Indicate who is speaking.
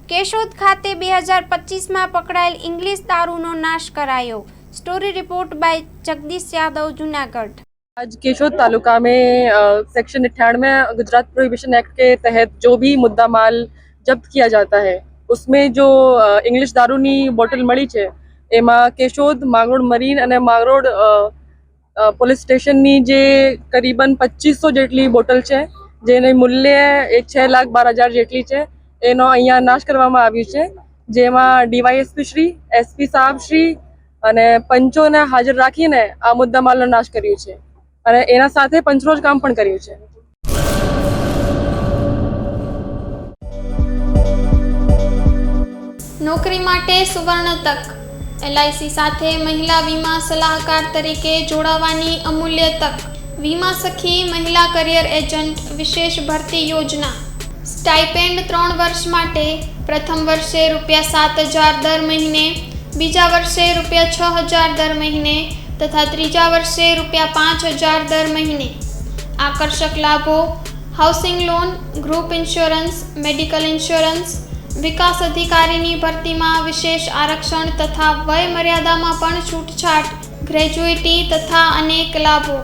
Speaker 1: કેશોદ ખાતે 2025માં પકડાયેલ ઇંગ્લિશ દારૂનો નાશ કરાયો। Story report by Jagdish Yadav, Junagadh.
Speaker 2: आज केशोद तालुका में सेक्शन 98 गुजरात प्रोहिबिशन एक्ट के तहत जो भी मुद्दा माल जब्त किया जाता है उसमें जो इंग्लिश दारूनी बोटल मળી છે એમાં કેશોદ, માંગરોળ મરીન અને માંગરોળ પોલીસ સ્ટેશનની જે કરીબન 2500 જેટલી બોટલ છે જેનું મૂલ્ય 6,12,000 જેટલી છે એનો અહીંયા નાશ કરવામાં આવ્યું છે, જેમાં ડીવાયએસપી શ્રી, એસપી સાહેબ શ્રી અને પંચોને હાજર રાખીને આ મુદ્દામાલનો નાશ કર્યો છે અને એના સાથે પંચરોજ કામ પણ કર્યું છે।
Speaker 3: નોકરી માટે સુવર્ણ તક। એલઆઈસી સાથે મહિલા વીમા સલાહકાર તરીકે જોડાવાની અમૂલ્ય તક। વીમા સખી મહિલા કરિયર એજન્ટ વિશેષ ભરતી યોજના। સ્ટાઇપેન્ડ 3 વર્ષ માટે પ્રથમ વર્ષે ₹7,000 દર મહિને, બીજા વર્ષે ₹6,000 દર મહિને તથા ત્રીજા વર્ષે ₹5,000 દર મહિને। આકર્ષક લાભો: housing loan, group insurance, medical insurance. વિકાસ અધિકારીની ભરતીમાં વિશેષ આરક્ષણ તથા વય મર્યાદામાં પણ છૂટછાટ, ગ્રેજ્યુઇટી તથા અનેક લાભો।